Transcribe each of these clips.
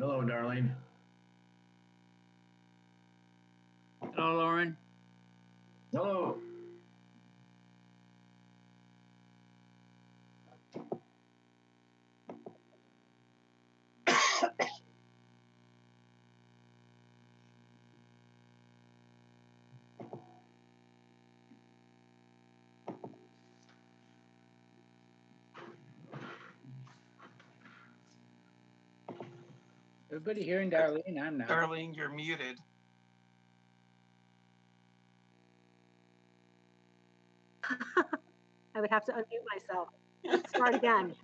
Hello, Darlene. Hello, Lauren. Hello. Everybody hearing Darlene? I'm not. Darlene, you're muted. I would have to unmute myself. Let's start again.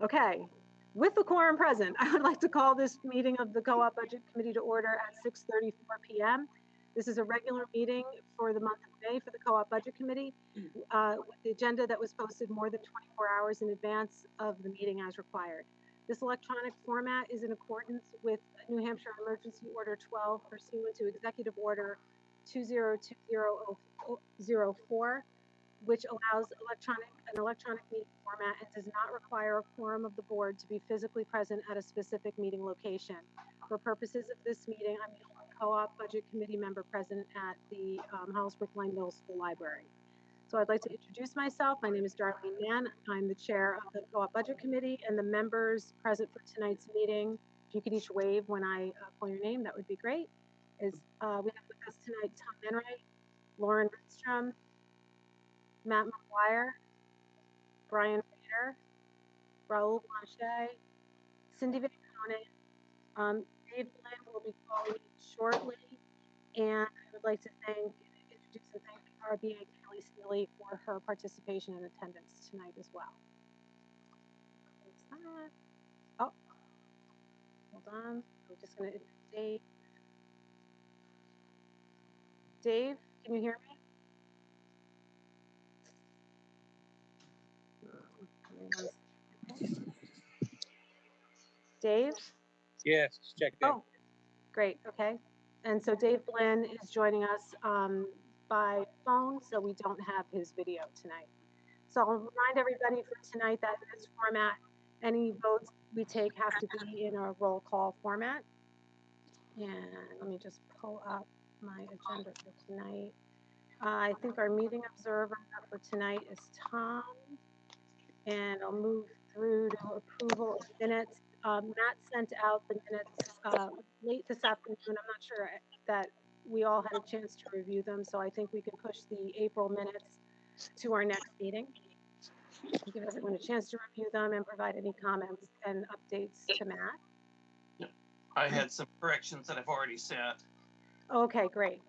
Okay. With the quorum present, I would like to call this meeting of the Co-op Budget Committee to order at 6:34 p.m. This is a regular meeting for the month of May for the Co-op Budget Committee with the agenda that was posted more than 24 hours in advance of the meeting as required. This electronic format is in accordance with New Hampshire Emergency Order 12 pursuant to Executive Order 202004, which allows an electronic meeting format and does not require a quorum of the board to be physically present at a specific meeting location. For purposes of this meeting, I'm the only Co-op Budget Committee member present at the Hollis Brookline Middle School Library. So I'd like to introduce myself. My name is Darlene Mann. I'm the chair of the Co-op Budget Committee, and the members present for tonight's meeting, if you could each wave when I call your name, that would be great. We have with us tonight Tom Enright, Lauren Ridstrom, Matt McGuire, Brian Rader, Raul Blanchet, Cindy Vincone, Dave Lynn will be calling shortly, and I would like to introduce and thank RBA Kelly Steely for her participation and attendance tonight as well. Oh, hold on. I'm just going to Dave. Dave, can you hear me? Dave? Yes, check in. Oh, great. Okay. And so Dave Blinn is joining us by phone, so we don't have his video tonight. So I'll remind everybody for tonight that in this format, any votes we take have to be in a roll call format. And let me just pull up my agenda for tonight. I think our meeting observer for tonight is Tom. And I'll move through to approval of minutes. Matt sent out the minutes late this afternoon. I'm not sure that we all had a chance to review them, so I think we can push the April minutes to our next meeting. Give everyone a chance to review them and provide any comments and updates to Matt. I had some corrections that I've already sent. Okay, great.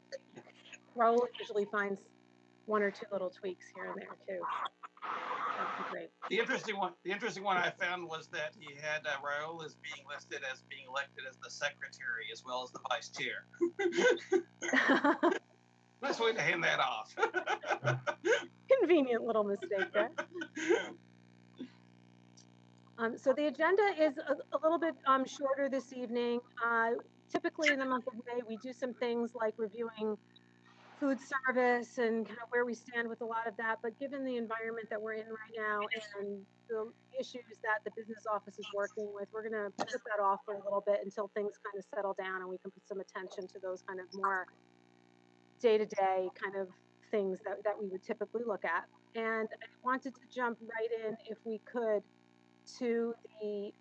Raul usually finds one or two little tweaks here and there too. That'd be great. The interesting one I found was that he had Raul as being listed as being elected as the secretary as well as the vice chair. Nice way to hand that off. Convenient little mistake there. So the agenda is a little bit shorter this evening. Typically in the month of May, we do some things like reviewing food service and kind of where we stand with a lot of that. But given the environment that we're in right now and the issues that the business office is working with, we're going to put that off for a little bit until things kind of settle down and we can put some attention to those kind of more day-to-day kind of things that we would typically look at. And I wanted to jump right in, if we could, to the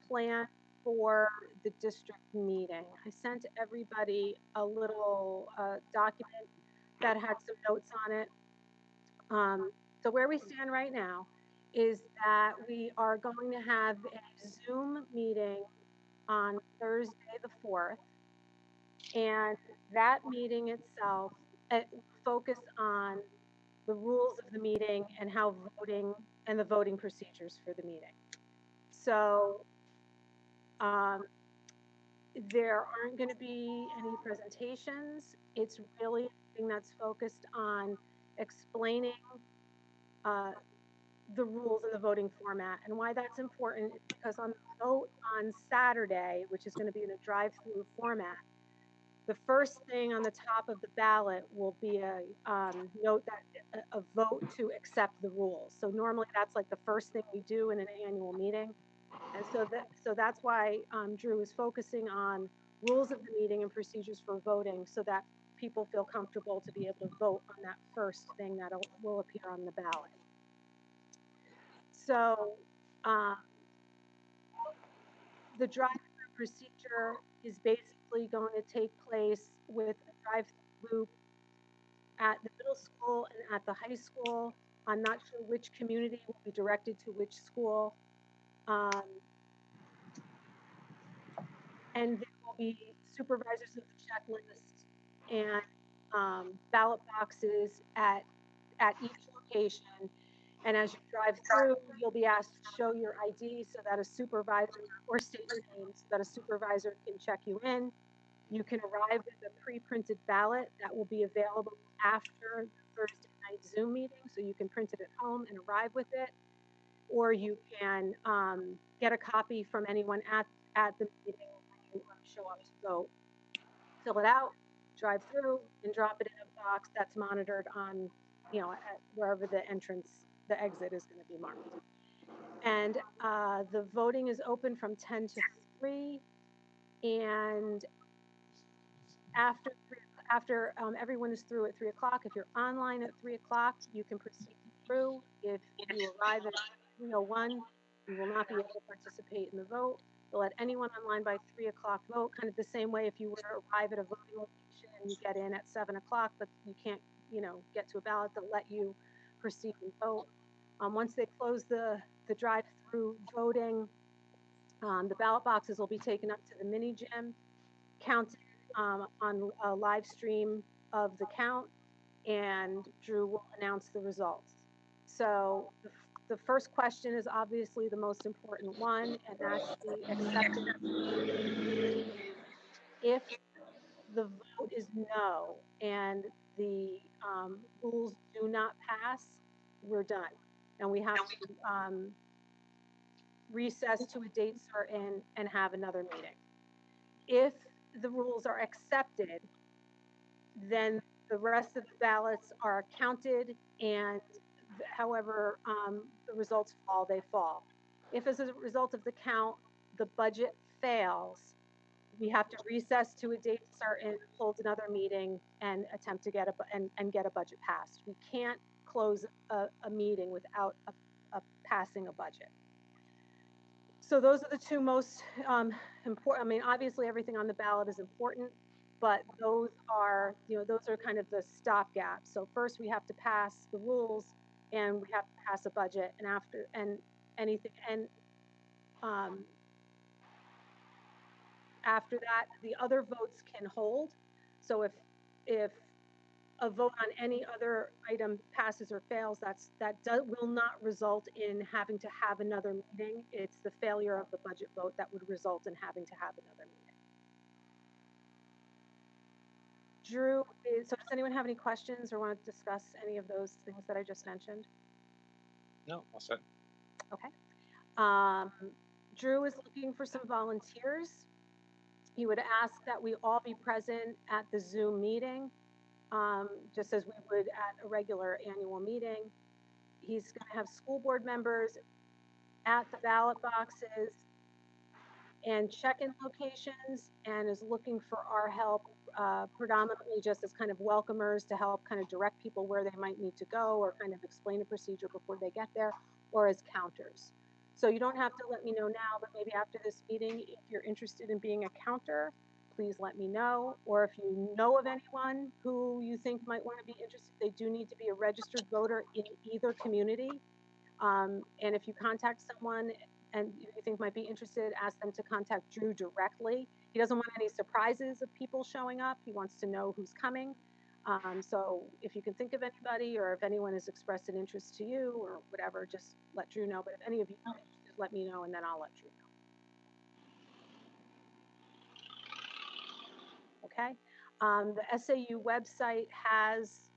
plan for the district meeting. I sent everybody a little document that had some notes on it. So where we stand right now is that we are going to have a Zoom meeting on Thursday the 4th, and that meeting itself focus on the rules of the meeting and how voting and the voting procedures for the meeting. So there aren't going to be any presentations. It's really a thing that's focused on explaining the rules and the voting format. And why that's important is because on the vote on Saturday, which is going to be in a drive-through format, the first thing on the top of the ballot will be a note that a vote to accept the rules. So normally that's like the first thing we do in an annual meeting. And so that's why Drew is focusing on rules of the meeting and procedures for voting so that people feel comfortable to be able to vote on that first thing that will appear on the ballot. So the drive-through procedure is basically going to take place with a drive-through loop at the middle school and at the high school. I'm not sure which community will be directed to which school. And there will be supervisors of the checklist and ballot boxes at each location. And as you drive through, you'll be asked to show your ID so that a supervisor, or state your name, so that a supervisor can check you in. You can arrive with a pre-printed ballot that will be available after the Thursday night Zoom meeting, so you can print it at home and arrive with it. Or you can get a copy from anyone at the meeting when you show up to vote. Fill it out, drive through, and drop it in a box that's monitored on, at wherever the exit is going to be marked. And the voting is open from 10 to 3, and after everyone is through at 3 o'clock, if you're online at 3 o'clock, you can proceed through. If you arrive at 3:01, you will not be able to participate in the vote. They'll let anyone online by 3 o'clock vote, kind of the same way if you were to arrive at a voting location and you get in at 7 o'clock, but you can't, get to a ballot, they'll let you proceed and vote. Once they close the drive-through voting, the ballot boxes will be taken up to the mini gym, counted on a live stream of the count, and Drew will announce the results. So the first question is obviously the most important one, and that's the acceptance. If the vote is no and the rules do not pass, we're done. And we have to recess to a date certain and have another meeting. If the rules are accepted, then the rest of the ballots are counted, and however the results fall, they fall. If as a result of the count, the budget fails, we have to recess to a date certain, hold another meeting, and attempt to get a budget passed. We can't close a meeting without passing a budget. So those are the two most important. I mean, obviously everything on the ballot is important, but those are kind of the stopgap. So first we have to pass the rules, and we have to pass a budget, and after that, the other votes can hold. So if a vote on any other item passes or fails, will not result in having to have another meeting. It's the failure of the budget vote that would result in having to have another meeting. Drew, so does anyone have any questions or want to discuss any of those things that I just mentioned? No, all set. Okay. Drew is looking for some volunteers. He would ask that we all be present at the Zoom meeting, just as we would at a regular annual meeting. He's going to have school board members at the ballot boxes and check-in locations, and is looking for our help, predominantly just as kind of welcomers to help kind of direct people where they might need to go, or kind of explain a procedure before they get there, or as counters. So you don't have to let me know now, but maybe after this meeting, if you're interested in being a counter, please let me know. Or if you know of anyone who you think might want to be interested, they do need to be a registered voter in either community. And if you contact someone and you think might be interested, ask them to contact Drew directly. He doesn't want any surprises of people showing up. He wants to know who's coming. So if you can think of anybody, or if anyone has expressed an interest to you or whatever, just let Drew know. But if any of you are interested, let me know, and then I'll let Drew know. Okay. The SAU website has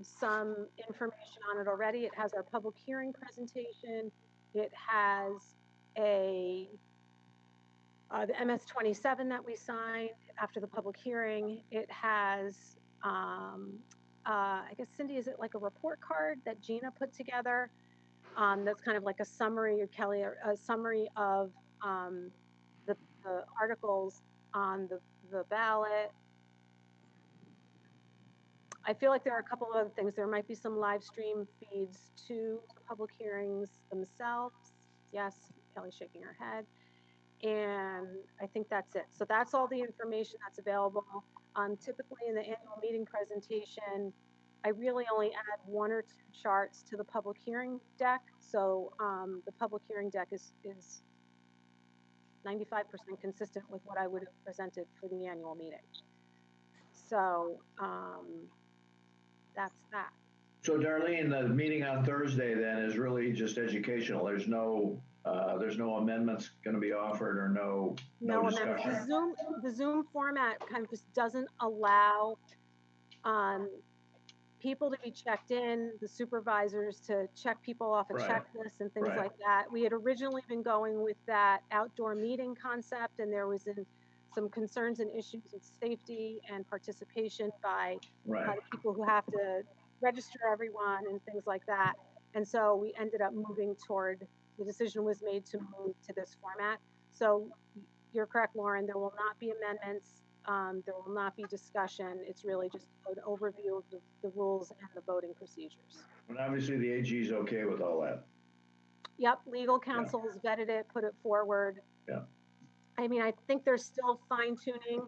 some information on it already. It has our public hearing presentation. It has the MS-27 that we signed after the public hearing. It has, I guess, Cindy, is it like a report card that Gina put together? That's kind of like a summary, Kelly, a summary of the articles on the ballot. I feel like there are a couple of other things. There might be some live stream feeds to the public hearings themselves. Yes, Kelly's shaking her head. And I think that's it. So that's all the information that's available. Typically in the annual meeting presentation, I really only add 1 or 2 charts to the public hearing deck. So the public hearing deck is 95% consistent with what I would have presented for the annual meeting. So that's that. So Darlene, the meeting on Thursday then is really just educational. There's no amendments going to be offered or no amendments. discussion. The Zoom format kind of just doesn't allow people to be checked in, the supervisors to check people off a checklist and things like that. We had originally been going with that outdoor meeting concept, and there was some concerns and issues with safety and participation by the people who have to register everyone and things like that. And so we ended up moving toward, the decision was made to move to this format. So you're correct, Lauren, there will not be amendments. There will not be discussion. It's really just an overview of the rules and the voting procedures. And obviously the AG is okay with all that. Yep, legal counsel has vetted it, put it forward. Yeah. I mean, I think they're still fine tuning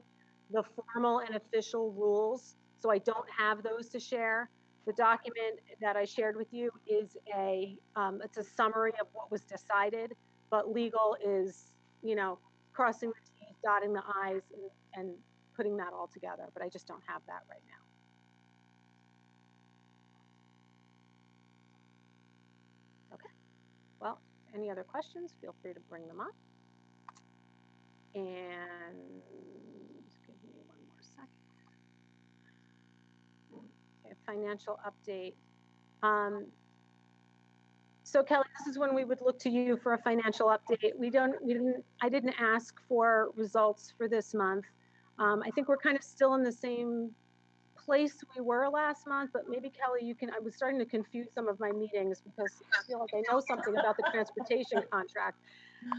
the formal and official rules, so I don't have those to share. The document that I shared with you is it's a summary of what was decided, but legal is, crossing the T's, dotting the I's, and putting that all together, but I just don't have that right now. Okay, well, any other questions, feel free to bring them up. And just give me 1 more second. Okay, financial update. So Kelly, this is when we would look to you for a financial update. I didn't ask for results for this month. I think we're kind of still in the same place we were last month, but maybe Kelly, I was starting to confuse some of my meetings because I feel like I know something about the transportation contract,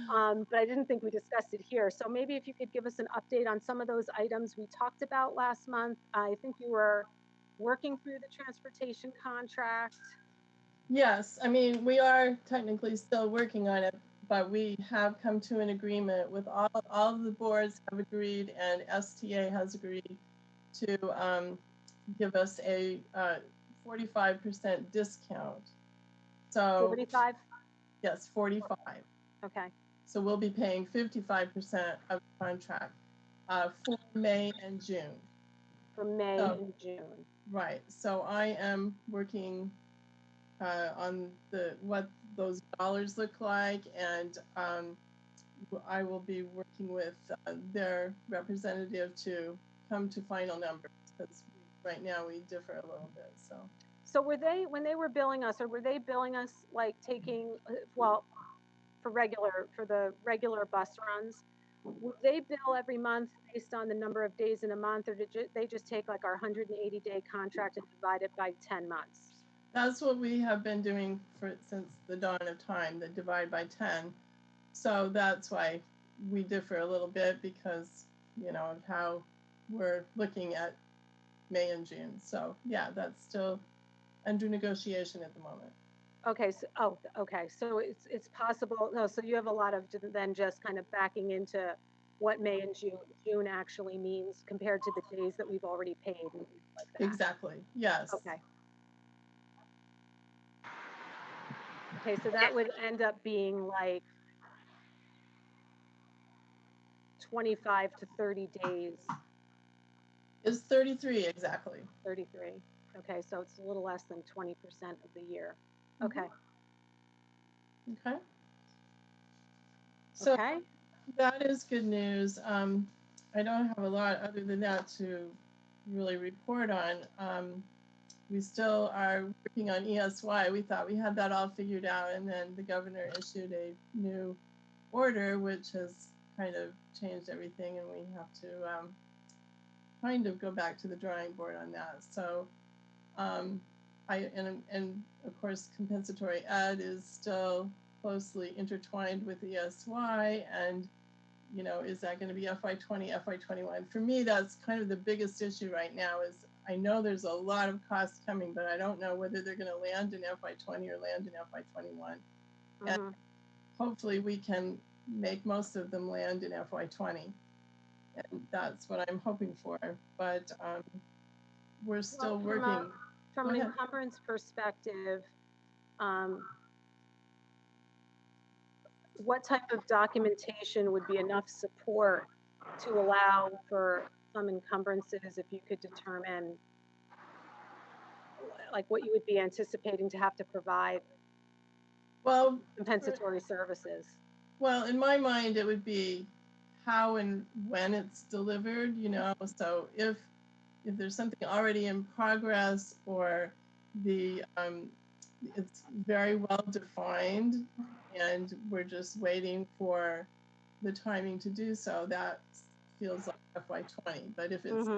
but I didn't think we discussed it here. So maybe if you could give us an update on some of those items we talked about last month. I think you were working through the transportation contract. Yes, I mean, we are technically still working on it, but we have come to an agreement with all of the boards have agreed, and STA has agreed to give us a 45% discount. So 45? Yes, 45. Okay. So we'll be paying 55% of the contract for May and June. For May and June. Right. So I am working on what those dollars look like, and I will be working with their representative to come to final numbers, because right now we differ a little bit. So were they, when they were billing us, or were they billing us like taking, for the regular bus runs, would they bill every month based on the number of days in a month, or did they just take like our 180-day contract and divide it by 10 months? That's what we have been doing since the dawn of time, the divide by 10. So that's why we differ a little bit, because, of how we're looking at May and June. So yeah, that's still under negotiation at the moment. Okay. So, okay. So it's possible. No, so you have a lot of then just kind of backing into what May and June actually means compared to the days that we've already paid and things like that. Exactly. Yes. Okay. Okay, so that would end up being like 25 to 30 days. It's 33 exactly. 33. Okay, so it's a little less than 20% of the year. Okay. Okay. So okay. That is good news. I don't have a lot other than that to really report on. We still are working on ESY. We thought we had that all figured out, and then the governor issued a new order, which has kind of changed everything, and we have to kind of go back to the drawing board on that. So and of course compensatory ed is still closely intertwined with ESY, and is that going to be FY20, FY21? For me, that's kind of the biggest issue right now. Is I know there's a lot of costs coming, but I don't know whether they're going to land in FY20 or land in FY21. And hopefully we can make most of them land in FY20. And that's what I'm hoping for. But we're still working. From an encumbrance perspective, what type of documentation would be enough support to allow for some encumbrances if you could determine like what you would be anticipating to have to provide compensatory services? Well, in my mind, it would be how and when it's delivered, so if there's something already in progress or it's very well defined and we're just waiting for the timing to do so, that feels like FY20. But if it's,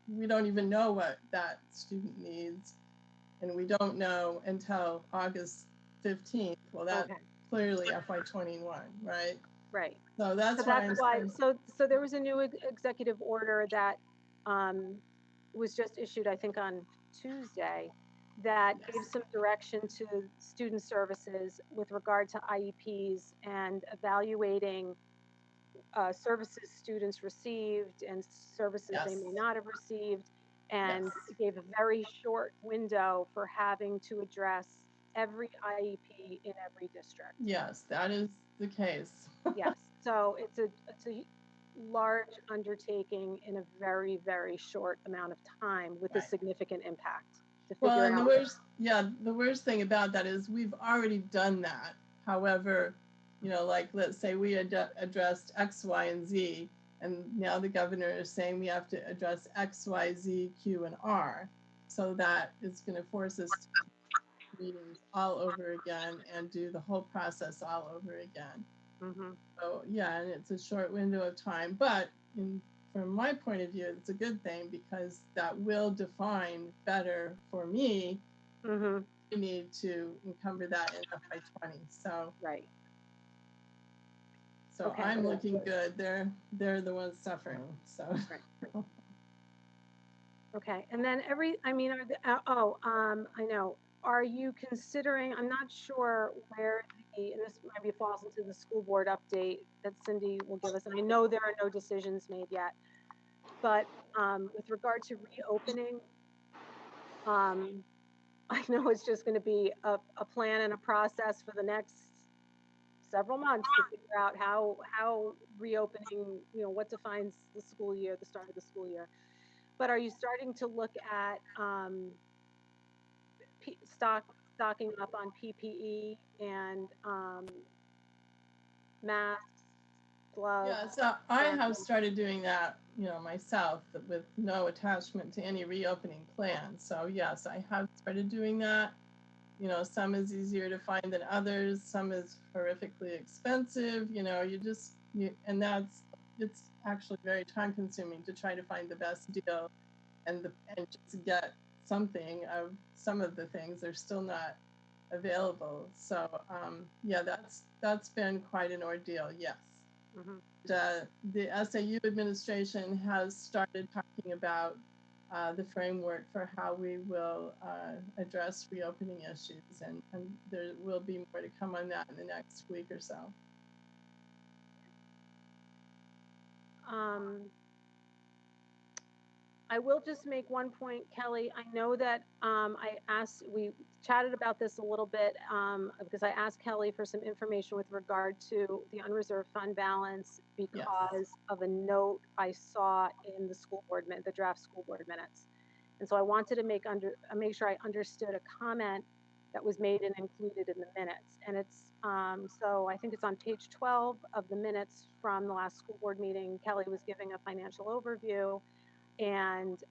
we don't even know what that student needs, and we don't know until August 15th. Well, that's clearly FY21, right? Right. So that's why. So there was a new executive order that was just issued, I think, on Tuesday, that gave some direction to student services with regard to IEPs and evaluating services students received and services they may not have received, and gave a very short window for having to address every IEP in every district. Yes, that is the case. Yes, so it's a large undertaking in a very, very short amount of time with a significant impact. Well, and the worst thing about that is we've already done that. However, like let's say we addressed X, Y, and Z, and now the governor is saying we have to address X, Y, Z, Q, and R. So that is going to force us to do meetings all over again and do the whole process all over again. So and it's a short window of time, but from my point of view, it's a good thing because that will define better for me. We need to encumber that in FY20. So So I'm looking good. They're the ones suffering. So. Okay, and then I know. Are you considering? I'm not sure where and this maybe falls into the school board update that Cindy will give us. And I know there are no decisions made yet, but with regard to reopening, I know it's just going to be a plan and a process for the next several months to figure out how reopening, what defines the school year, the start of the school year. But are you starting to look at stocking up on PPE and masks, gloves? Yeah, so I have started doing that, myself, with no attachment to any reopening plan. So yes, I have started doing that. Some is easier to find than others. Some is horrifically expensive. And it's actually very time consuming to try to find the best deal and just get something of some of the things are still not available. So that's been quite an ordeal. Yes. The SAU administration has started talking about the framework for how we will address reopening issues, and there will be more to come on that in the next week or so. I will just make one point, Kelly. I know that we chatted about this a little bit because I asked Kelly for some information with regard to the unreserved fund balance because of a note I saw in the the draft school board minutes. And so I wanted to make sure I understood a comment that was made and included in the minutes. And it's, so I think it's on page 12 of the minutes from the last school board meeting. Kelly was giving a financial overview and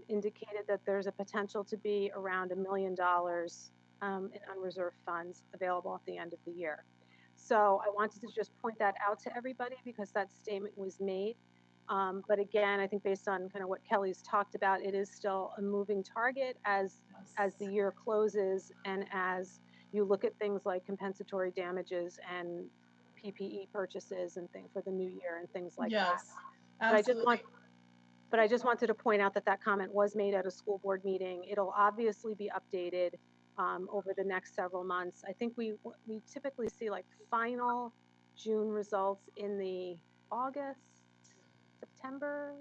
indicated that there's a potential to be around $1 million in unreserved funds available at the end of the year. So I wanted to just point that out to everybody because that statement was made. But again, I think based on kind of what Kelly's talked about, it is still a moving target as the year closes and as you look at things like compensatory damages and PPE purchases and things for the new year and things like that. Yes, absolutely. But I just wanted to point out that that comment was made at a school board meeting. It'll obviously be updated over the next several months. I think we typically see like final June results in the August, September.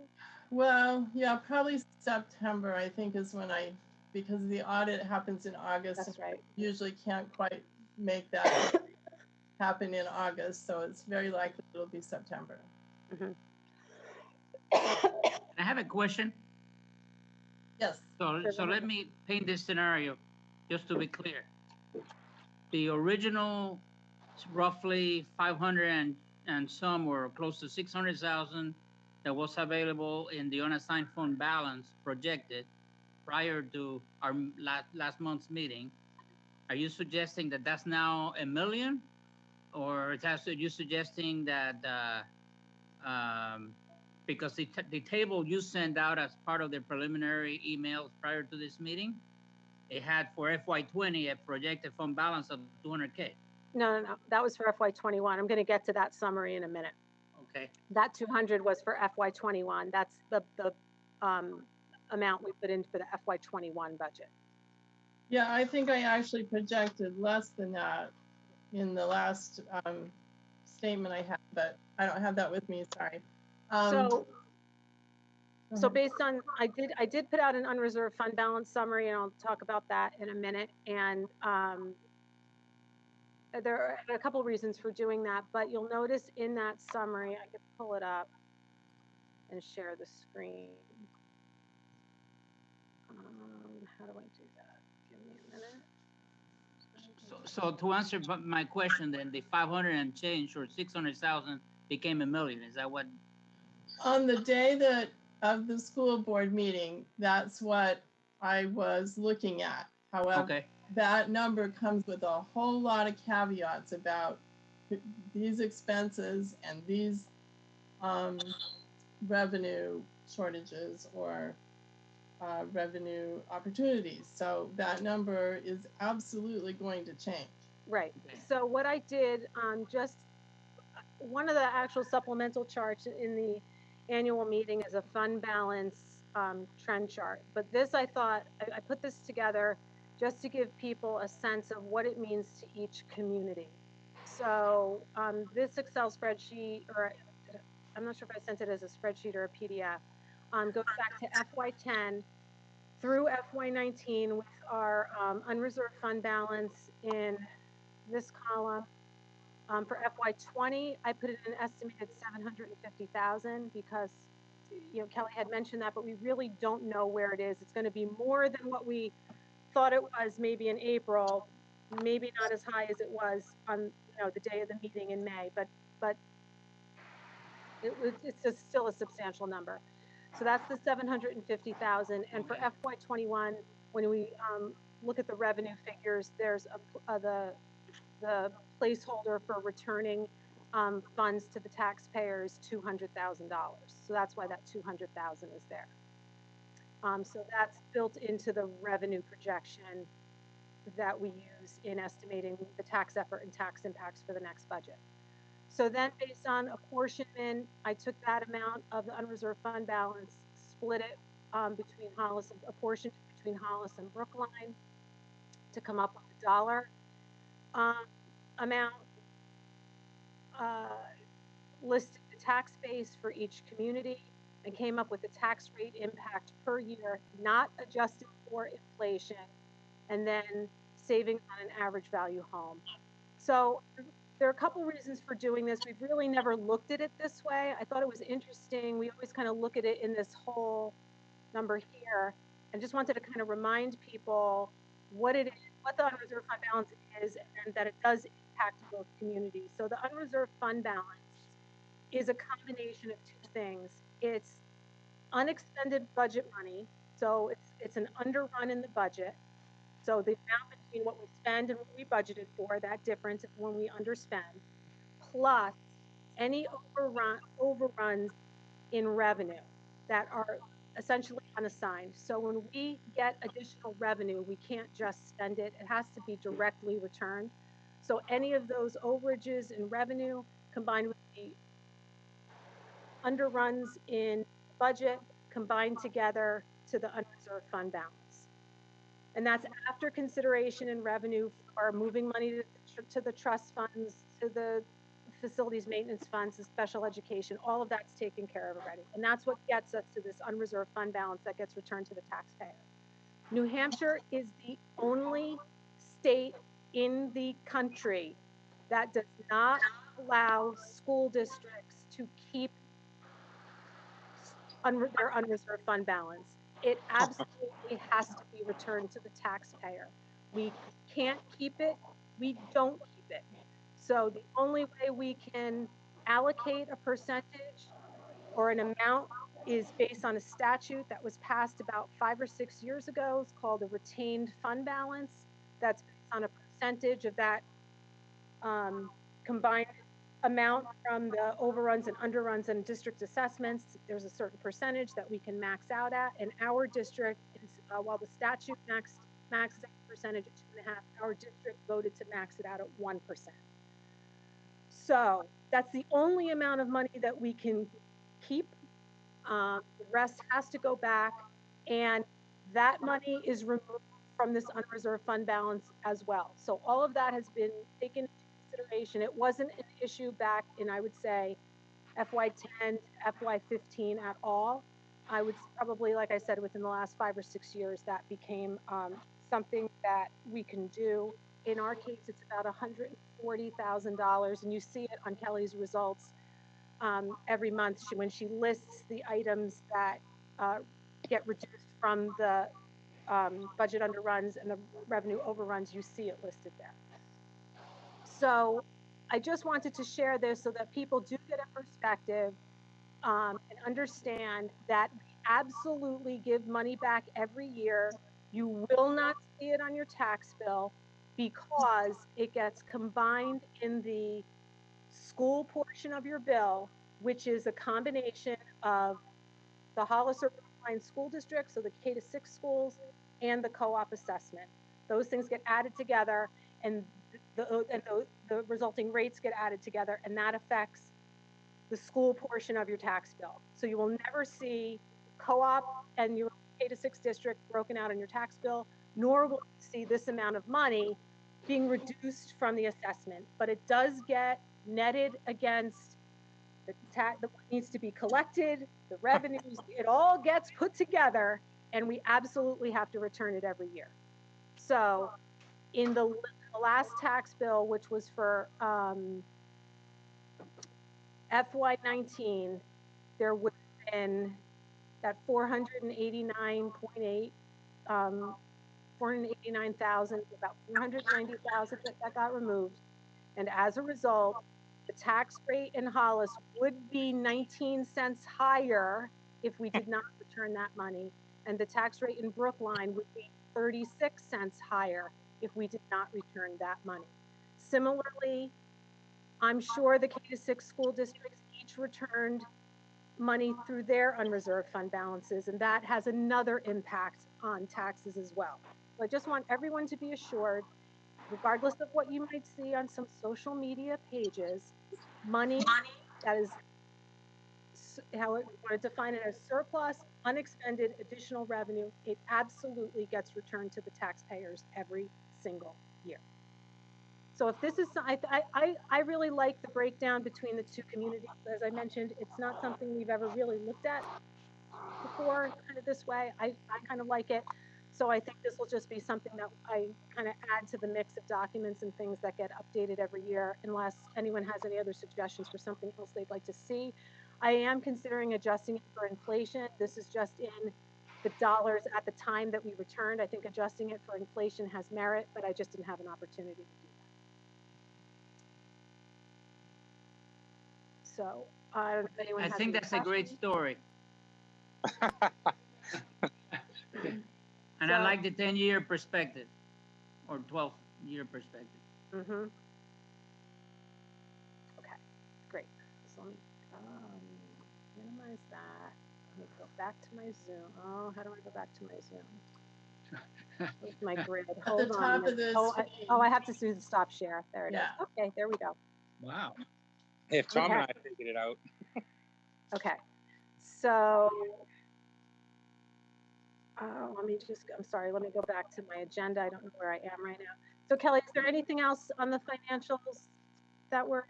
Well, yeah, probably September, I think, is when because the audit happens in August. That's right. Usually can't quite make that happen in August, so it's very likely it'll be September. Mm-hmm. I have a question. Yes. So let me paint this scenario, just to be clear. The original roughly 500 and some, or close to 600,000 that was available in the unassigned fund balance projected prior to our last month's meeting. Are you suggesting that that's now $1 million, or are you suggesting that because the table you sent out as part of the preliminary emails prior to this meeting, it had for FY20 a projected fund balance of 200K? No, that was for FY21. I'm going to get to that summary in a minute. Okay. That 200 was for FY21. That's the amount we put in for the FY21 budget. Yeah, I think I actually projected less than that in the last statement I had, but I don't have that with me. Sorry. So based on, I did put out an unreserved fund balance summary, and I'll talk about that in a minute. And there are a couple reasons for doing that, but you'll notice in that summary, I could pull it up and share the screen. How do I do that? Give me a minute. So to answer my question, then the 500 and change, or 600,000 became $1 million. Is that what? On the day of the school board meeting, that's what I was looking at. However, okay, that number comes with a whole lot of caveats about these expenses and these revenue shortages or revenue opportunities. So that number is absolutely going to change. Right. So what I did, just one of the actual supplemental charts in the annual meeting is a fund balance trend chart. But this, I thought, I put this together just to give people a sense of what it means to each community. So this Excel spreadsheet, or I'm not sure if I sent it as a spreadsheet or a PDF, goes back to FY10 through FY19 with our unreserved fund balance in this column. For FY20, I put it in an estimated 750,000 because, you know, Kelly had mentioned that, but we really don't know where it is. It's going to be more than what we thought it was maybe in April, maybe not as high as it was on, you know, the day of the meeting in May, but it's just still a substantial number. So that's the 750,000. And for FY21, when we look at the revenue figures, there's the placeholder for returning funds to the taxpayers, $200,000. So that's why that 200,000 is there. So that's built into the revenue projection that we use in estimating the tax effort and tax impacts for the next budget. So then based on apportionment, I took that amount of the unreserved fund balance, split it between Hollis, apportioned between Hollis and Brookline to come up with the dollar amount, listed the tax base for each community, and came up with the tax rate impact per year, not adjusted for inflation, and then savings on an average value home. So there are a couple reasons for doing this. We've really never looked at it this way. I thought it was interesting. We always kind of look at it in this whole number here. I just wanted to kind of remind people what it is, what the unreserved fund balance is, and that it does impact both communities. So the unreserved fund balance is a combination of two things. It's unexpended budget money, so it's an underrun in the budget. So the amount between what we spend and what we budgeted for, that difference is when we underspend, plus any overruns in revenue that are essentially unassigned. So when we get additional revenue, we can't just spend it. It has to be directly returned. So any of those overages in revenue combined with the underruns in budget combined together to the unreserved fund balance. And that's after consideration in revenue for moving money to the trust funds, to the facilities maintenance funds, the special education, all of that's taken care of already. And that's what gets us to this unreserved fund balance that gets returned to the taxpayer. New Hampshire is the only state in the country that does not allow school districts to keep their unreserved fund balance. It absolutely has to be returned to the taxpayer. We can't keep it, we don't keep it. So the only way we can allocate a percentage or an amount is based on a statute that was passed about 5 or 6 years ago. It's called a retained fund balance. That's based on a percentage of that combined amount from the overruns and underruns and district assessments. There's a certain percentage that we can max out at. And our district, is, while the statute maxes out the percentage at 2.5%, our district voted to max it out at 1%. So that's the only amount of money that we can keep. The rest has to go back, and that money is removed from this unreserved fund balance as well. So all of that has been taken into consideration. It wasn't an issue back in, I would say, FY10 to FY15 at all. I would probably, like I said, within the last 5 or 6 years, that became something that we can do. In our case, it's about $140,000, and you see it on Kelly's results every month when she lists the items that get reduced from the budget underruns and the revenue overruns. You see it listed there. So I just wanted to share this so that people do get a perspective and understand that we absolutely give money back every year. You will not see it on your tax bill because it gets combined in the school portion of your bill, which is a combination of the Hollis or Brookline School District, so the K to 6 schools, and the co-op assessment. Those things get added together, and the resulting rates get added together, and that affects the school portion of your tax bill. So you will never see co-op and your K to 6 district broken out on your tax bill, nor will you see this amount of money being reduced from the assessment. But it does get netted against the tax that needs to be collected, the revenues, it all gets put together, and we absolutely have to return it every year. So in the last tax bill, which was for FY19, there would have been that 489.8, 489,000, about 490,000 that got removed. And as a result, the tax rate in Hollis would be 19 cents higher if we did not return that money. And the tax rate in Brookline would be 36 cents higher if we did not return that money. Similarly, I'm sure the K to 6 school districts each returned money through their unreserved fund balances, and that has another impact on taxes as well. So I just want everyone to be assured, regardless of what you might see on some social media pages, money that is, how we want to define it as surplus, unexpended, additional revenue, it absolutely gets returned to the taxpayers every single year. So if this is, I really like the breakdown between the two communities. As I mentioned, it's not something we've ever really looked at before, kind of this way. I kind of like it. So I think this will just be something that I kind of add to the mix of documents and things that get updated every year, unless anyone has any other suggestions for something else they'd like to see. I am considering adjusting it for inflation. This is just in the dollars at the time that we returned. I think adjusting it for inflation has merit, but I just didn't have an opportunity to do that. So I don't know if anyone has I think any that's a great questions. story. And So, I like the 10-year perspective or 12-year perspective. okay, great. So let me minimize is that? Let me go back to my Zoom. Oh, how do I go back to my Zoom? Where's my grid? Hold on. top of the Oh, I have to do the stop share. There it is. Yeah. Okay, there we go. Wow. If Tom and I Okay. figured it out. Okay. So, let me just, I'm sorry, let me go back to my agenda. I don't know where I am right now. So Kelly, is there anything else on the financials that we're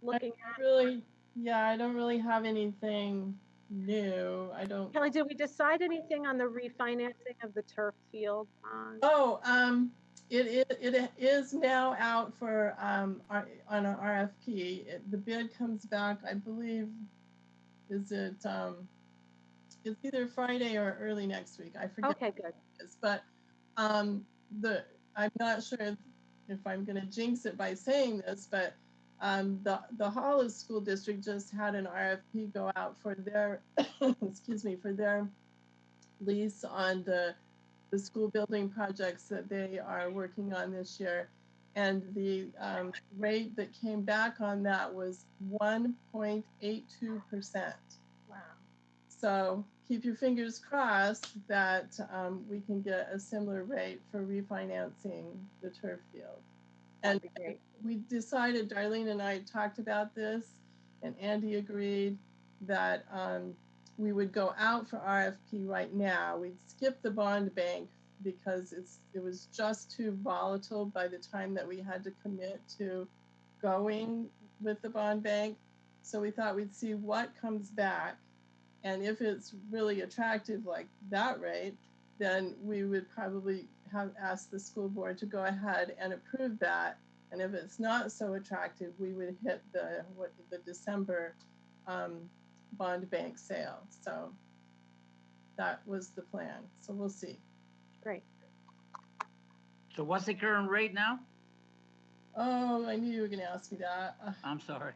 looking at? I don't really have anything new. I don't. Kelly, did we decide anything on the refinancing of the turf field bond? Oh, it is now out for on an RFP. The bid comes back, I believe. Is it it's either Friday or early next week. I forget. Okay, good. But I'm not sure if I'm going to jinx it by saying this, but the Hollis School District just had an RFP go out for their for their lease on the school building projects that they are working on this year, and the rate that came back on that was 1.82%. Wow. So keep your fingers crossed that we can get a similar rate for refinancing the turf field. And That'd be great. we decided, Darlene and I talked about this, and Andy agreed that we would go out for RFP right now. We'd skip the bond bank because it was just too volatile by the time that we had to commit to going with the bond bank. So we thought we'd see what comes back. And if it's really attractive like that rate, then we would probably have asked the school board to go ahead and approve that. And if it's not so attractive, we would hit the December bond bank sale. So that was the plan. So we'll see. Great. So what's the current rate now? Oh, I knew you were going to ask me that. I'm sorry.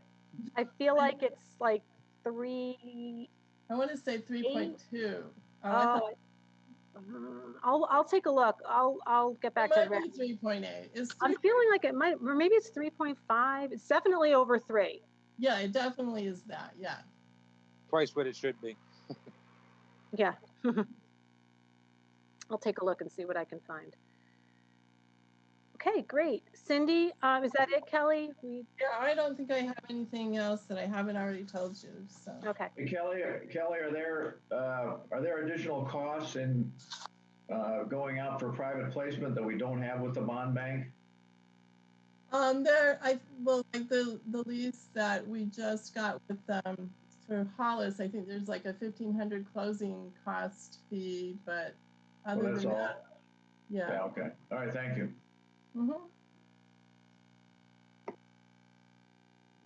I feel like it's like 3. I want to say 3.2. Oh, I'll take a look. I'll get back to it the might be 3.8. I'm feeling like it might, or maybe it's 3.5. It's definitely over 3. Yeah, it definitely is that. Yeah. Twice what it should be. Yeah. I'll take a look and see what I can find. Okay, great. Cindy, is that it, Kelly? Yeah, I don't think I have anything else that I haven't already told you. So. Okay. Hey, Kelly, are there additional costs in going out for private placement that we don't have with the bond bank? Like the lease that we just got with for Hollis, I think there's like a $1,500 closing cost fee, but other than that, yeah. Okay. All right. Thank you. Mm-hmm.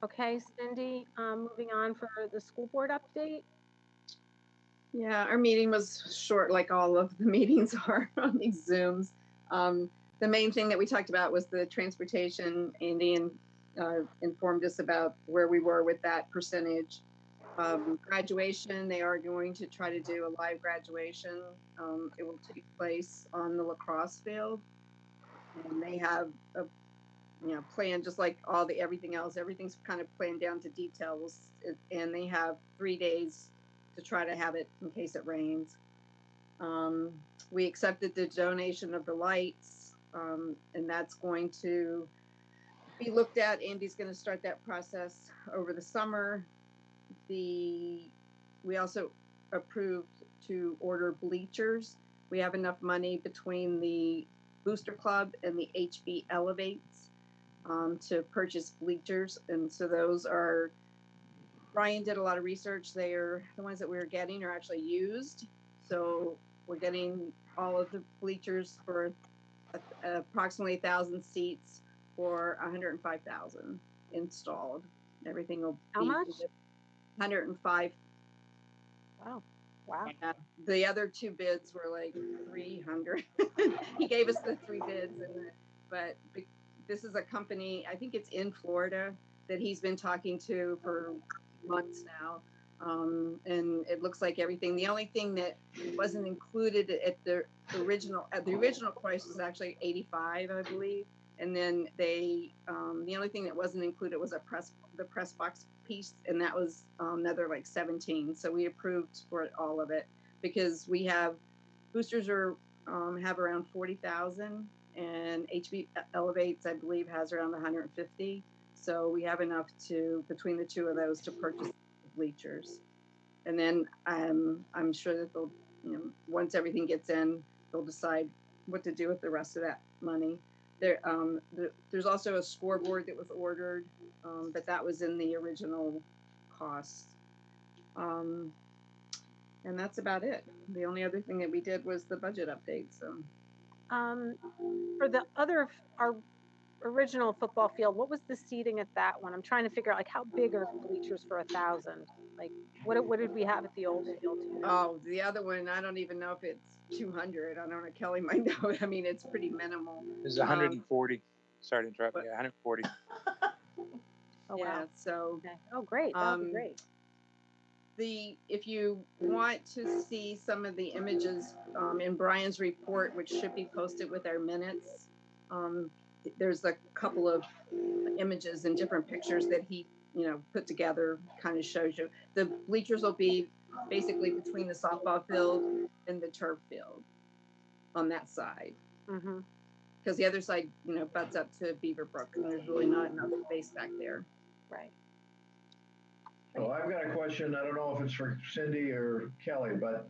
Okay, Cindy, moving on for the school board update. Yeah, our meeting was short, like all of the meetings are on these Zooms. The main thing that we talked about was the transportation. Andy informed us about where we were with that percentage. Graduation, they are going to try to do a live graduation. It will take place on the lacrosse field, and they have a plan just like everything else. Everything's kind of planned down to details, and they have 3 days to try to have it in case it rains. We accepted the donation of the lights, and that's going to be looked at. Andy's going to start that process over the summer. We also approved to order bleachers. We have enough money between the Booster Club and the HB Elevates to purchase bleachers, and so those are. Brian did a lot of research. The ones that we were getting are actually used. So we're getting all of the bleachers for approximately 1,000 seats for $105,000 installed. Everything will How be much? 105. Wow. Wow. And the other 2 bids were like 300. He gave us the 3 bids, but this is a company, I think it's in Florida, that he's been talking to for months now, and it looks like everything. The only thing that wasn't included at the original price was actually $85, I believe, and then the only thing that wasn't included was the press box piece, and that was another like 17. So we approved for all of it because we have boosters are have around 40,000, and HB Elevates I believe has around 150. So we have enough to between the two of those to purchase bleachers, and then I'm sure that they'll once everything gets in, they'll decide what to do with the rest of that money. There's also a scoreboard that was ordered, but that was in the original cost. And that's about it. The only other thing that we did was the budget update. So, for our original football field, what was the seating at that one? I'm trying to figure out like how big are bleachers for 1,000? Like what did we have at the old field? oh, the other one, I don't even know if it's 200. I don't know. Kelly might know. I mean, it's pretty minimal. It's 140. Sorry to interrupt. Yeah, 140. Oh, yeah. wow. So. Okay. Oh, great. That would be great. If you want to see some of the images in Brian's report, which should be posted with our minutes, there's a couple of images and different pictures that he put together, kind of shows you. The bleachers will be basically between the softball field and the turf field on that side. Because the other side, butts up to Beaverbrook, and there's really not enough space back there. Right. So I've got a question. I don't know if it's for Cindy or Kelly, but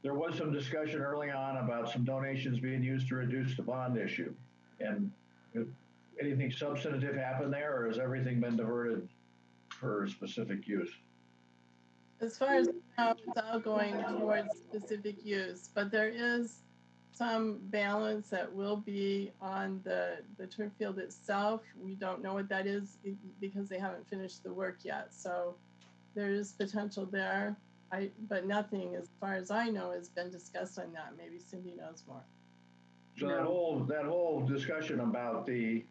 there was some discussion early on about some donations being used to reduce the bond issue. And anything substantive happened there, or has everything been diverted for specific use? As far as now, it's all going towards specific use, but there is some balance that will be on the turf field itself. We don't know what that is because they haven't finished the work yet. So there is potential there. But nothing, as far as I know, has been discussed on that. Maybe Cindy knows more. So that whole discussion about the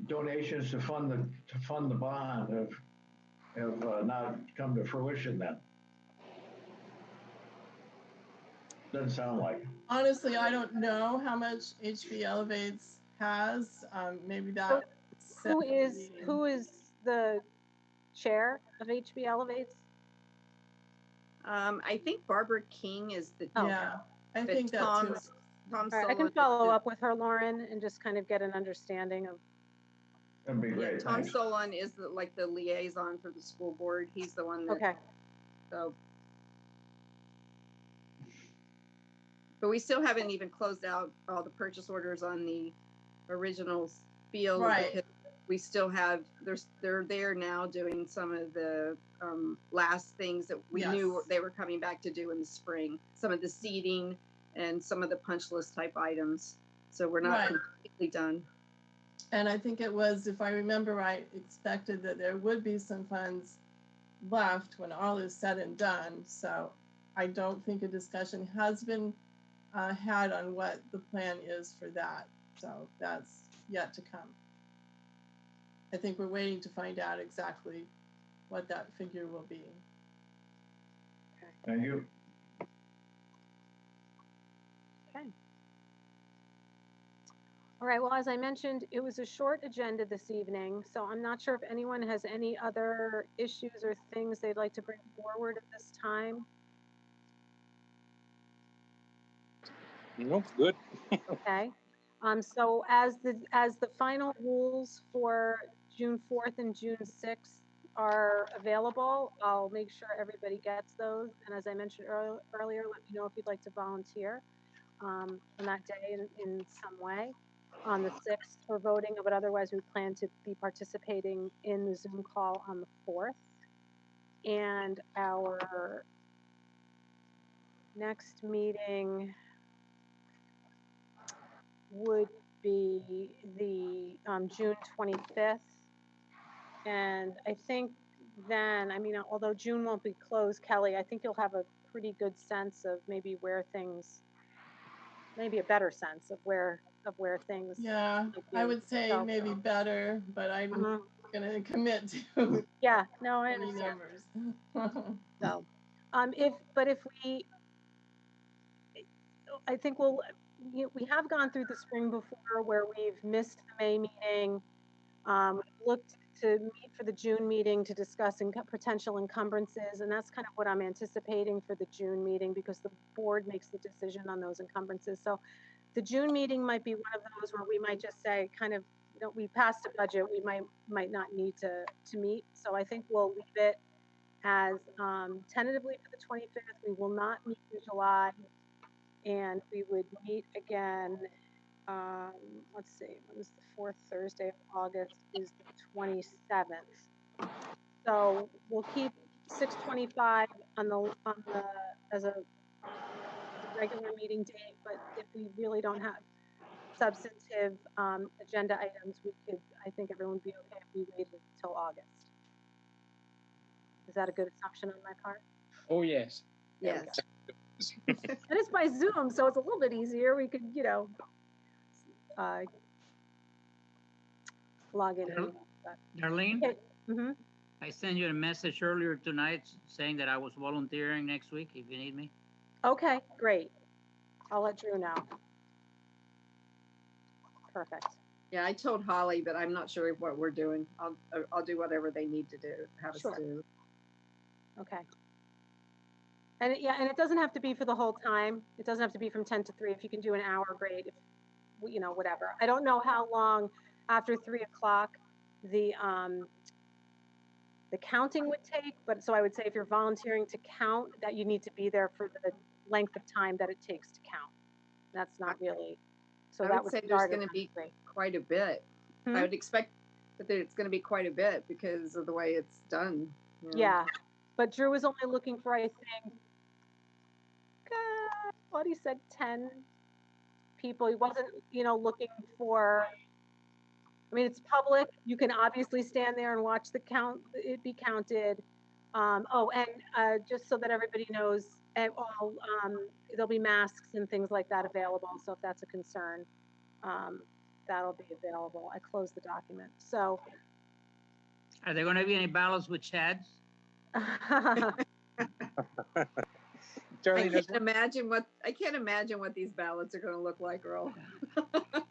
donations to fund the bond have not come to fruition then. Doesn't sound like. Honestly, I don't know how much HB Elevates has. Maybe that. So who is the chair of HB Elevates? I think Barbara King is the yeah. I think that Tom. too. Tom All right, I can follow up with her, Lauren, and just kind of get an understanding of. That'd be great. Tom Thanks. Solon is the liaison for the school board. He's the one that. Okay. So. But we still haven't even closed out all the purchase orders on the original field. Right. Because we still have, they're there now doing some of the last things that we knew they were coming back to do in the spring. Some of the seating and some of the punch list type items. So we're not completely done. And I think it was, if I remember right, expected that there would be some funds left when all is said and done. So I don't think a discussion has been had on what the plan is for that. So that's yet to come. I think we're waiting to find out exactly what that figure will be. Thank you. Okay. All right, well, as I mentioned, it was a short agenda this evening, so I'm not sure if anyone has any other issues or things they'd like to bring forward at this time. Nope, good. Okay. So as the final rules for June 4th and June 6th are available, I'll make sure everybody gets those. And as I mentioned earlier, let me know if you'd like to volunteer on that day in some way. On the 6th for voting, but otherwise we plan to be participating in the Zoom call on the 4th. And our next meeting would be the June 25th. And I think then, I mean, although June won't be closed, Kelly, I think you'll have a pretty good sense of maybe where things, maybe a better sense of where things. Yeah, I would say maybe better, but I'm going to commit to. Yeah, no, I understand. Numbers. So, I think we have gone through the spring before where we've missed the May meeting. Looked to meet for the June meeting to discuss potential encumbrances, and that's kind of what I'm anticipating for the June meeting because the board makes the decision on those encumbrances. So the June meeting might be one of those where we might just say, kind of, we passed a budget, we might not need to meet. So I think we'll leave it as tentatively for the 25th. We will not meet in July, and we would meet again. Let's see, what is the fourth Thursday of August is the 27th. So we'll keep 6/25 on the as a regular meeting date, but if we really don't have substantive agenda items, I think everyone would be okay if we waited until August. Is that a good assumption on my part? Oh, yes. Yes. And it's by Zoom, so it's a little bit easier. We could, log in. Darlene, Okay. Mm-hmm. I sent you a message earlier tonight saying that I was volunteering next week if you need me. Okay, great. I'll let Drew know. Perfect. Yeah, I told Holly, but I'm not sure what we're doing. I'll do whatever they need to do, have us Sure. do. Okay. And it doesn't have to be for the whole time. It doesn't have to be from 10 to 3. If you can do an hour, great. If whatever. I don't know how long after 3 o'clock the counting would take, but so I would say if you're volunteering to count, that you need to be there for the length of time that it takes to count. That's not really. So I would say there's going to be quite a bit. I would expect that it's going to be quite a bit because of the way it's done. Yeah, but Drew was only looking for, I think, what he said, 10 people. He wasn't, looking for. I mean, it's public. You can obviously stand there and watch it be counted. And just so that everybody knows, there'll be masks and things like that available. So if that's a concern, that'll be available. I closed the document. So. Are there going to be any ballots with Chads? I can't imagine what these ballots are going to look like, Earl.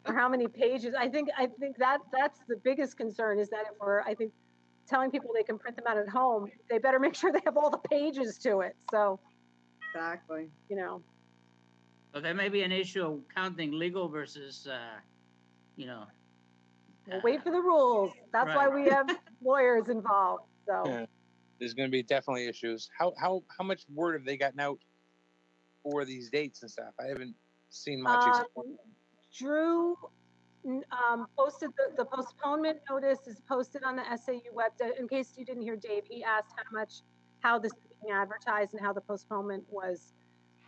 Or how many pages? I think that's the biggest concern is that if we're, telling people they can print them out at home, they better make sure they have all the pages to it. So. Exactly. So there may be an issue of counting legal versus, We'll wait for the rules. That's right. why we have lawyers involved. So. Yeah. There's going to be definitely issues. How much word have they gotten out for these dates and stuff? I haven't seen much. Drew posted the postponement notice is posted on the SAU website. In case you didn't hear Dave, he asked how this is being advertised and how the postponement was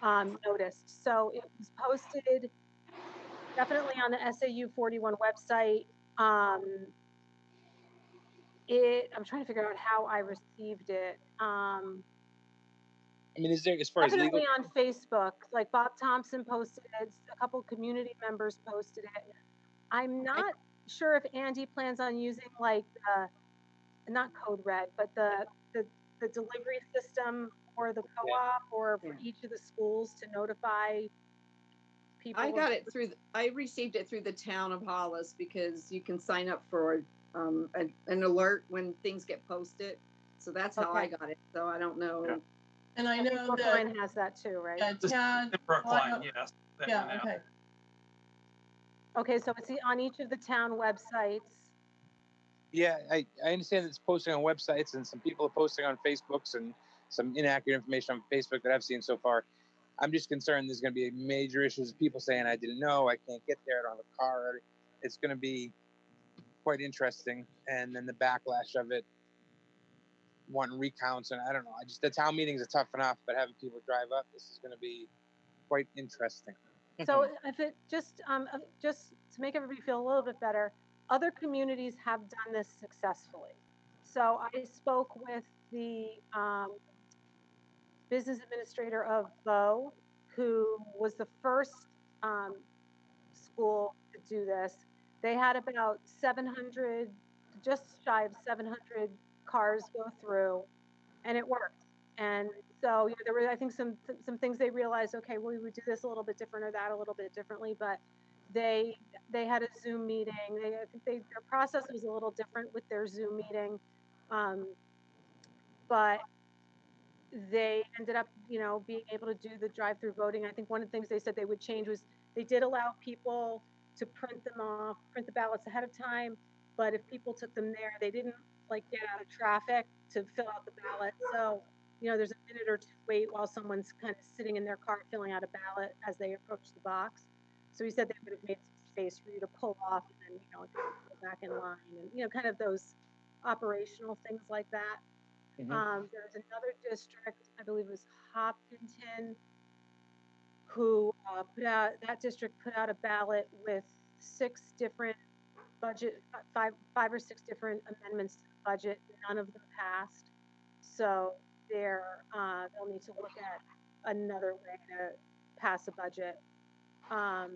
noticed. So it was posted definitely on the SAU 41 website. I'm trying to figure out how I received it. Is there, as far as legal? Definitely on Facebook, like Bob Thompson posted it, a couple of community members posted it. I'm not sure if Andy plans on using not Code Red, but the delivery system or the co-op or for each of the schools to notify people. I received it through the town of Hollis because you can sign up for an alert when things get posted. So that's how I got it. So I don't know. Yeah. And I know Brookline has that too, right? Brookline, yes. Yeah. Okay. Okay, so it's on each of the town websites. Yeah, I understand it's posting on websites and some people are posting on Facebooks and some inaccurate information on Facebook that I've seen so far. I'm just concerned there's going to be major issues of people saying, I didn't know, I can't get there, I don't have a car. It's going to be quite interesting. And then the backlash of it, wanting recounts, and I don't know. The town meetings are tough enough, but having people drive up, this is going to be quite interesting. So if it just to make everybody feel a little bit better, other communities have done this successfully. So I spoke with the business administrator of Bow, who was the first school to do this. They had about 700, just shy of 700 cars go through, and it worked. And so there were, I think, some things they realized. Okay, well, we would do this a little bit different or that a little bit differently, but they had a Zoom meeting. I think their process was a little different with their Zoom meeting, but they ended up, being able to do the drive-through voting. I think one of the things they said they would change was they did allow people to print the ballots ahead of time, but if people took them there, they didn't get out of traffic to fill out the ballot. So, there's a minute or two wait while someone's kind of sitting in their car filling out a ballot as they approach the box. So he said they would have made some space for you to pull off and then, go back in line and, kind of those operational things like that. There's another district, I believe it was Hopkinton, who that district put out a ballot with 6 different five or six different amendments to the budget. None of them passed. So they'll need to look at another way to pass a budget. I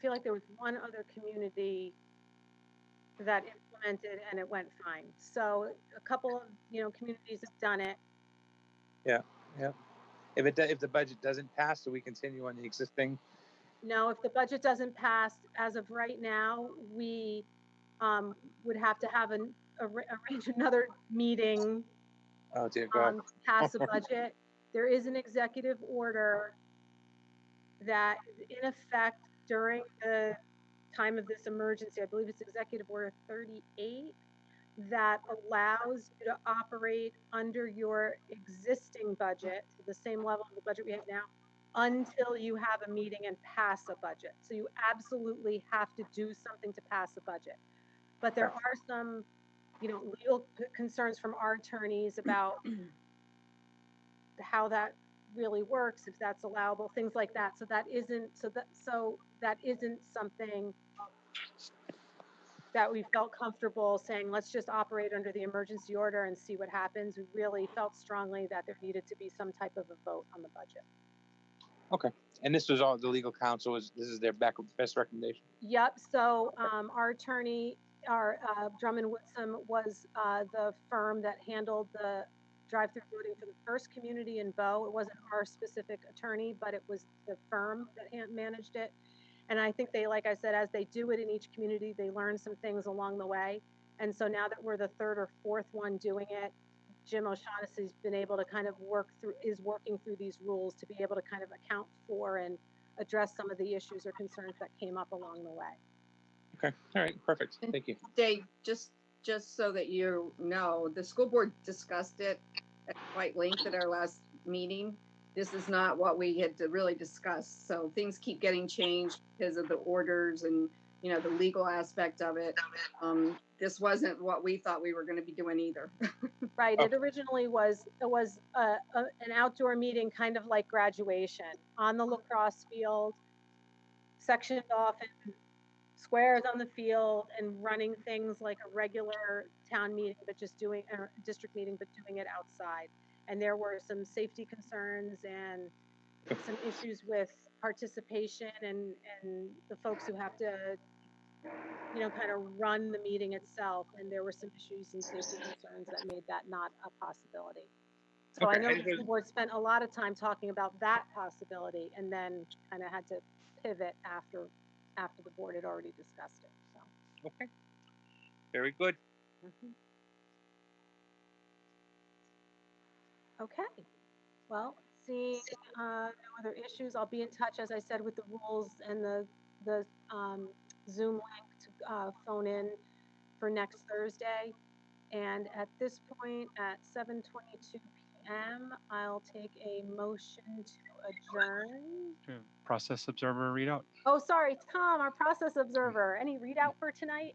feel like there was one other community that implemented and it went fine. So a couple of communities have done it. Yeah. If the budget doesn't pass, do we continue on the existing? No, if the budget doesn't pass, as of right now, we would have to have arrange another meeting. Oh dear God. Pass a budget. There is an executive order that is in effect during the time of this emergency. I believe it's Executive Order 38 that allows you to operate under your existing budget, to the same level of the budget we have now, until you have a meeting and pass a budget. So you absolutely have to do something to pass a budget. But there are some, legal concerns from our attorneys about how that really works, if that's allowable, things like that. So that isn't something that we felt comfortable saying, let's just operate under the emergency order and see what happens. We really felt strongly that there needed to be some type of a vote on the budget. Okay. And this was all the legal counsel. This is their best recommendation? Yep. So our attorney, Drummond Woodson, was the firm that handled the drive-through voting for the first community in Bow. It wasn't our specific attorney, but it was the firm that managed it. And I think they, like I said, as they do it in each community, they learn some things along the way. And so now that we're the 3rd or 4th one doing it, Jim O'Shaughnessy's been able to kind of working through these rules to be able to kind of account for and address some of the issues or concerns that came up along the way. Okay. All right. Perfect. Thank you. Dave, just so that you know, the school board discussed it at quite length at our last meeting. This is not what we had to really discuss. So things keep getting changed because of the orders and, the legal aspect of it. This wasn't what we thought we were going to be doing either. Right. It originally was an outdoor meeting, kind of like graduation, on the lacrosse field, sectioned off in squares on the field, and running things like a regular town meeting, but just doing a district meeting, but doing it outside. And there were some safety concerns and some issues with participation and the folks who have to, kind of run the meeting itself. And there were some issues and safety concerns that made that not a possibility. So I know the school board spent a lot of time talking about that possibility and then kind of had to pivot after the board had already discussed it. So. Okay. Very good. Okay. Well, seeing no other issues, I'll be in touch, as I said, with the rules and the Zoom link to phone in for next Thursday. And at this point, at 7:22 p.m., I'll take a motion to adjourn. Process observer readout. Oh, sorry, Tom, our process observer. Any readout for tonight?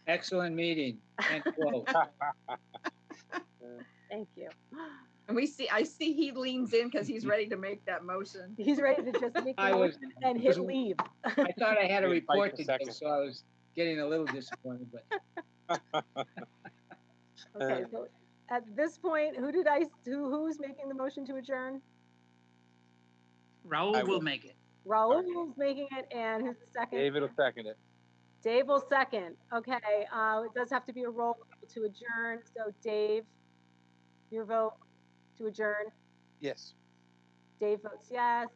Excellent meeting. Thank you. And I see he leans in because he's ready to make that motion. He's ready to just make the motion and hit leave. I thought I had a report today, so I was getting a little disappointed, but. Okay, so at this point, who's making the motion to adjourn? Raul will make it. Raul's making it, and who's the second? David will second it. Dave will second. Okay, it does have to be a roll call to adjourn. So Dave, your vote to adjourn? Yes. Dave votes yes.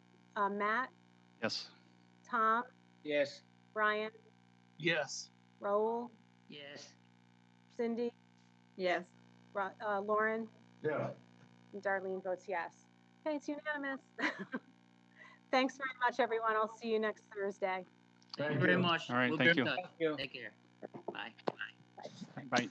Matt? Yes. Tom? Yes. Brian, Yes. Raul, Yes. Cindy, Yes. Lauren, Yeah. and Darlene votes yes. Okay, it's unanimous. Thanks very much, everyone. I'll see you next Thursday. Thank you Thank very you. much. All right, We'll thank be in you. touch. Thank you. Take care. Bye. Bye.